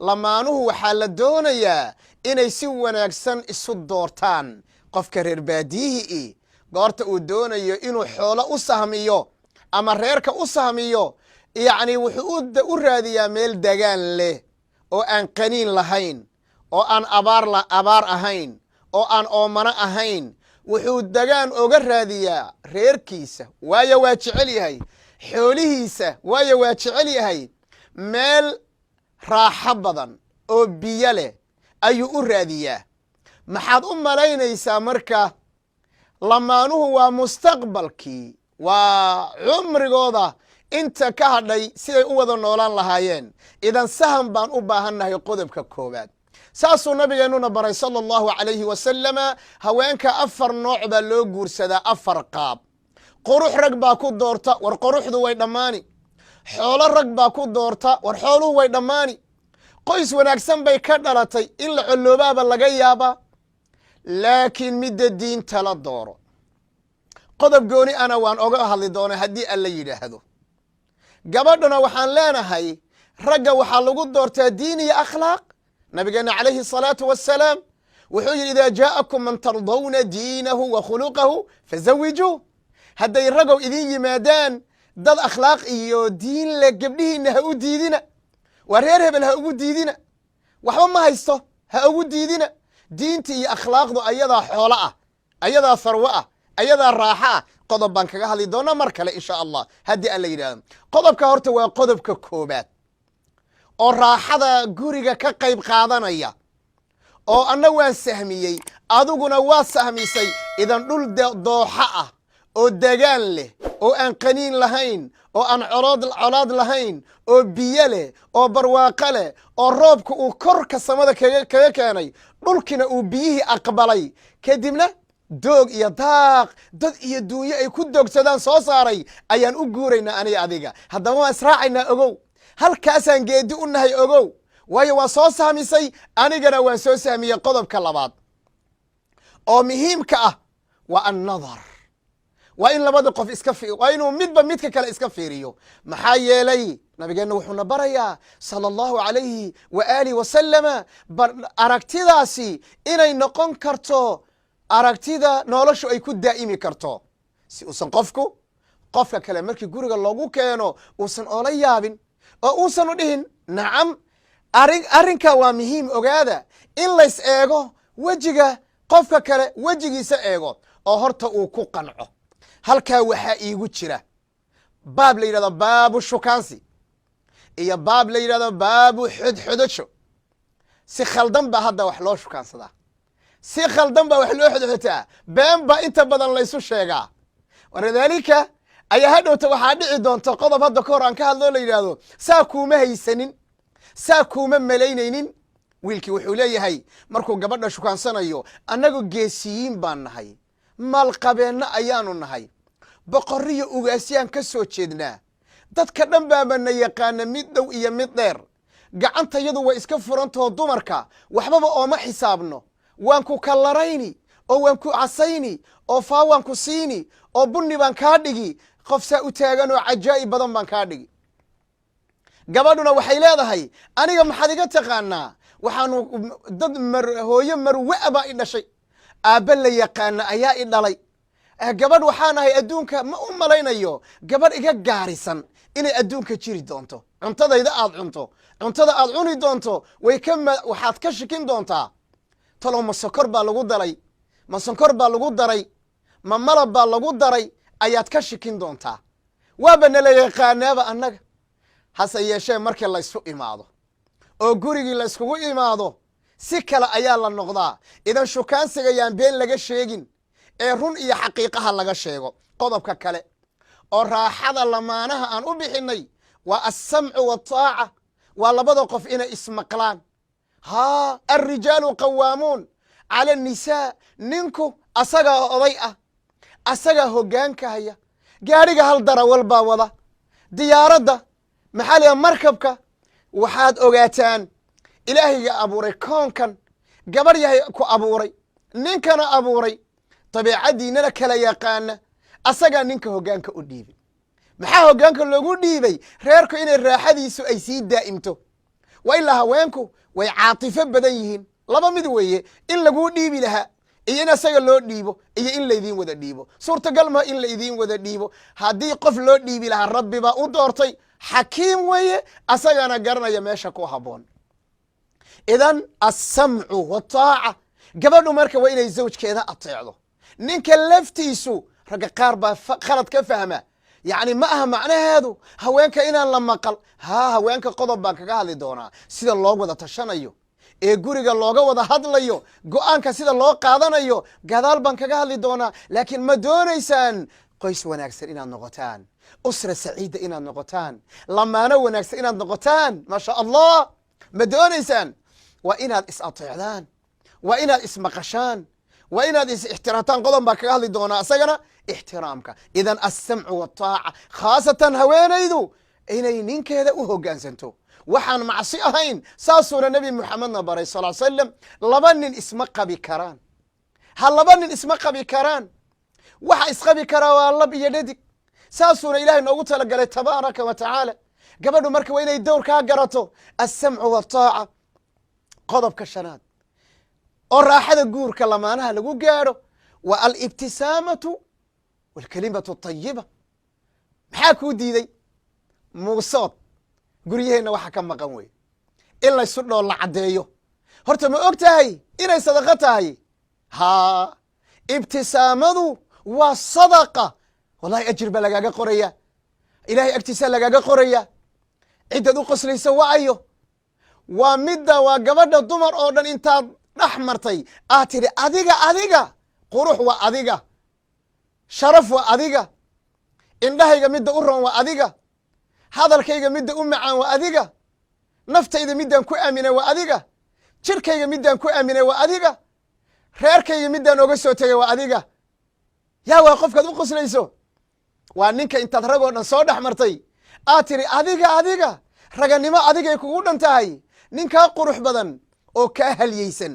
lamaanuhu waxaa la doonayaa inay si wanaagsan isu doortaan qofka reer baadiyihii goorta uu doonayo inuu xoolo u sahmiyo ama reerka u sahmiyo yacni wuxuu u raadiyaa meel degaan leh oo aan qaniin lahayn oo aan abaar ahayn oo aan oomano ahayn wuxuu degaan oga raadiyaa reerkiisa waayo waa jecel yahay xoolihiisa waayo waa jecel yahay meel raaxo badan oo biyo leh ayuu u raadiyaa maxaad u malaynaysaa marka lamaanuhu waa mustaqbalkii waa cumrigooda inta ka hadhay siday u wada noolaan lahaayeen idan saham baan u baahannahay qodobka koowaad saasuu nabigeennuna baray sala allahu calayhi wasalama haweenka 4 nooc baa loo guursadaa 4 qaab qurux rag baa ku doorta war quruxdu way dhammaani xoolo rag baa ku doorta war xooluhu way dhammaani qoys wanaagsan bay ka dhalatay in la coloobaaba laga yaabaa laakiin midda diinta la dooro qodob gooni ana waan oga hadli doonaa haddii alla yidhaahdo gabadhuna waxaan leenahay ragga waxaa lagu doortaa diin iyo akhlaaq nabigeena calayhi salaatu wassalaam wuxuu yidhi idaa jaa'akum man tardawna diinahu wa khuluqahu fazawijuuh hadday ragow idin yimaadaan dad akhlaaq iyo diin leh gabdhihiinna ha u diidina waa reer hebel ha ugu diidina waxba ma haysto ha ugu diidina diinta iyo akhlaaqdu ayadaa xoolo ah ayadaa farwo ah ayadaa raaxo ah qodob baan kaga hadli doonaa mar kale insha allah haddii alla yidhaahdo qodobka horta waa qodobka koobaad oo raaxada guriga ka qayb qaadanaya oo anna waan sahmiyey adiguna waa sahmisay idan dhul dooxa ah oo degaan leh oo aan qaniin lahayn oo aan colaad lahayn oo biyo leh oo barwaaqo leh oo roobka uu korka samada kaga keenay dhulkina uu biyihii aqbalay kadibna doog iyo daaq dad iyo duunyo ay ku doogsadaan soo saaray ayaan u guuraynaa aniga adiga haddaba waan israacaynaa ogow halkaasaan geedi u nahay ogow waayo waa soo sahmisay anigana waan soo sahmiyey qodobka labaad oo muhiimka ah waa annadar waa in labada qof waa inuu midba midka kale iska fiiriyo maxaa yeelay nabigeenna wuxuuna barayaa sala allahu calayhi wa aalihi wasalama aragtidaasi inay noqon karto aragtida noloshu ay ku daa'imi karto si uusan qofka kale markii guriga loogu keeno uusan oola yaabin oo uusan u dhihin nacam arrinka waa muhiim ogaada in lays eego wejiga qofka kale wejigiisa eego oo horta uu ku qanco halkaa waxaa iigu jira baab la yidhahdo baabu shukaansi iyo baab la yidhahdo baabu xodxodasho si khaldan baa hadda wax loo shukaansadaa si khaldan baa wax loo xodxotaa been baa inta badan laysu sheegaa walidaalika ayaa hadhowta waxaa dhici doonta qodob hadda ka hor aan ka hadloo la yidhaahdo saa kuuma haysanin saa kuuma malaynaynin wiilkii wuxuu leeyahay markuu gabadha shukaansanayo annagu geesiyiin baan nahay maalqabeenna ayaanu nahay boqorriyo ugaasyaan ka soo jeednaa dadka dhan baabana yaqaana mid dhow iyo mid dheer gacantayadu way iska furantahoo dumarka waxbaba ooma xisaabno waan ku kallarayni oo waan ku casayni oo faa waan ku siini oo bunni baan kaa dhigi qof saa u taagan oo cajaa'ib badan baan kaa dhigi gabadhuna waxay leedahay aniga maxaad iga taqaanaa waxaanu dad hooyo marwa'a baa i dhashay aabba la yaqaana ayaa i dhalay gabadh waxaan ahay adduunka ma u malaynayo gabadh iga gaarisan inay adduunka jiri doonto cuntadayda aad cunto cuntada aad cuni doonto waxaad ka shikin doontaa talow ma sokor baa lagu daray ma sonkor baa lagu daray ma malab baa lagu daray ayaad ka shikin doontaa waaba nala yaqaanaaba annaga hase yeeshee markii laysu imaado oo gurigii layskugu imaado si kale ayaa la noqdaa idan shukaansiga yaan been laga sheegin ee run iyo xaqiiqaha laga sheego qodobka kale oo raaxada lamaanaha aan u bixinay waa alsamcu waataaca waa labada qof inay ismaqlaan alrijaalu qawaamuun cala annisaa ninku asagaa oday ah asagaa hoggaanka haya gaadhiga hal darawal baa wada diyaaradda maxaa liha markabka waxaad ogaataan ilaahayga abuuray koonkan gabarh yahay ku abuuray ninkana abuuray dabiicaddiinana kala yaqaana asagaa ninka hoggaanka u dhiibay maxaa hoggaanka loogu dhiibay reerku inay raaxadiisu ay sii daa'imto وإلا هوانكو ويعاطفة بدنيهن لما مدوية إن لقو ديبي لها إيه ناسا لو ديبو إيه إن ليدين وذا ديبو صورة قلما إن ليدين وذا ديبو هادي قف لو ديبي لها الرب با أدورتي حكيم ويه أساقنا قرنا يماشكو هبون إذن السمع والطاعة قبل مركا وإلى الزوج كذا أطيعه نينك اللفتيسو رقا قاربا خلط كفهمه يعني ما معنى هذا هوانك إنا لما قال هوانك قضب بانك قال دونا سيد الله وذا تشانيو قريق الله وذا هدليو قوانك سيد الله قادنيو قادال بانك قال دونا لكن ما دونيسان قيس وناكسر إنا النغتان أسرة سعيدة إنا النغتان لما أنا وناكسر إنا النغتان ما شاء الله ما دونيسان وإنا إسأطيعان وإنا إسمقشان وإنا احترامتان قضم بانك قال دونا أساقنا احترامك إذن السمع والطاعة خاصة هوانيدو إني نينك هذا وهوغانسنتو وحان معصيهين ساسونا النبي محمد نبري صلى الله عليه وسلم لبنن اسمق بكران هل لبنن اسمق بكران وحا اسق بكرا والله بيدك ساسونا إلهي نوغوتا لقالي تبارك وتعالى قبل مركا وإني الدور كاقرتو السمع والطاعة قضب كالشناد الراحة غوركا لما أنها لقو قارو والابتسامة والكلمة الطيبة محاكو ديدي موصوت قريهينا waxa ka maqan way in la isu dhoo la cadeeyo horta ma ogtahay inay sadaqa tahay ha ibtisaamadu waa sadaqa wallahi ajir ba lagaga qoraya ilaahay agtiisa lagaga qoraya cidad u qoslaysa waayo waa midda waa gabadha dumar oo dhan intaad dhaxmartay aad tiri adiga qurux waa adiga sharaf waa adiga indhahayga midda u roon waa adiga hadalkayga midda u macaan waa adiga naftayda midaan ku aaminay waa adiga jirkayga midaan ku aaminay waa adiga reerkayga midaan oga soo tegay waa adiga yaa waa qofkaad u qoslayso waa ninka intaad ragoo dhan soo dhex martay aad tiri adiga raganimo adigay kugu dhan tahay ninkaa qurux badan oo kaa halyaysan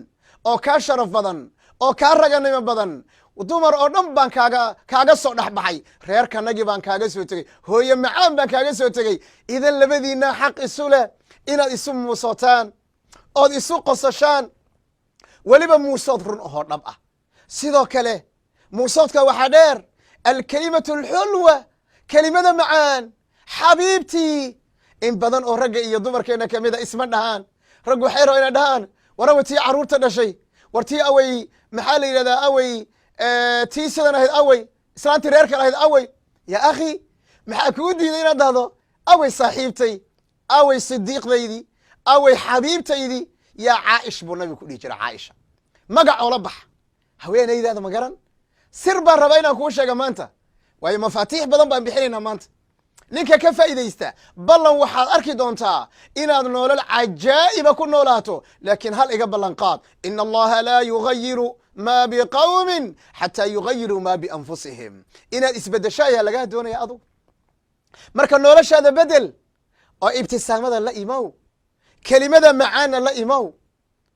oo kaa sharaf badan oo kaa raganimo badan dumar oo dhan baan kaaga soo dhaxbaxay reerkanagii baan kaaga soo tegey hooyo macaan baan kaaga soo tegey idan labadiina xaq isu leh inaad isu muusotaan ood isu qosashaan weliba muusood run oo dhab ah sidoo kale muusoodka waxaa dheer alkalimatu alxulwa kelimada macaan xabiibtii in badan oo ragga iyo dumarkeena ka mida isma dhahaan raggu waxay rabo inay dhahaan warawa tii carruurta dhashay war tii awey maxaa la yidhahdaa awey tii sidan ahayd awey islaantii reerkan ahayd awey yaa akhi maxaa kuu diiday inaad dhahdo awey saaxiibtay awey sidiiqdaydii awey xabiibtaydii yaa caa'ish buu nabigu ku dhihi jira caaisha magac oola bax haweenaydaada ma garan sir baan rabaa inaan kuu sheega maanta waayo mafaatiix badan baan bixinaynaa maanta ninka ka faa'iidaysta ballan waxaad arki doontaa inaad nolol cajaa'iba ku noolaato laakiin hal iga ballan qaad ina allaha laa yugayiru ma biqawmin xataa yugayiruu ma bianfusihim inaad isbeddesho ayaa lagaa doonaya adu marka noloshaada bedel oo ibtisaamada la imow kelimada macaanna la imow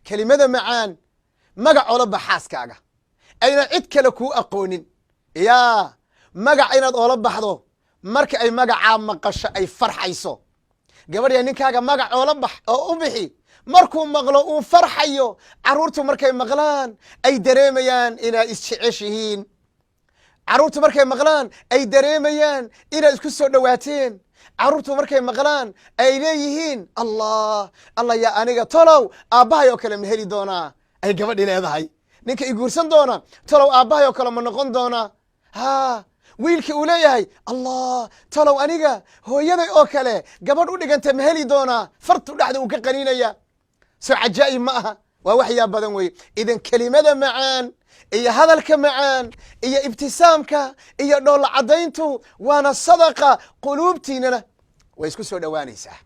kelimada macaan magac oola bax xaaskaaga ayna cid kale kuu aqoonin yaa magac inaad oola baxdo marka ay magacaa maqasho ay farxayso gabadhya ninkaaga magac oola bax oo u bixi markuu maqlo uu farxayo carruurtu markay maqlaan ay dareemayaan inaad isjeceshihiin carruurtu markay maqlaan ay dareemayaan inaad isku soo dhowaateen carruurtu markay maqlaan ay leeyihiin allah yaa aniga tolow aabbahay oo kale ma heli doonaa ay gabadhi leedahay ninka i guursan doona tolow aabbahay oo kale ma noqon doonaa ha wiilka uu leeyahay allah tolow aniga hooyaday oo kale gabadh u dhiganta ma heli doonaa fartu dhexda uu ka qaniinaya soo cajaa'ib ma aha waa waxyaa badan weye idan kelimada macaan iyo hadalka macaan iyo ibtisaamka iyo dhoolla caddayntu waana sadaqa quluubtiinana way isku soo dhowaanaysaa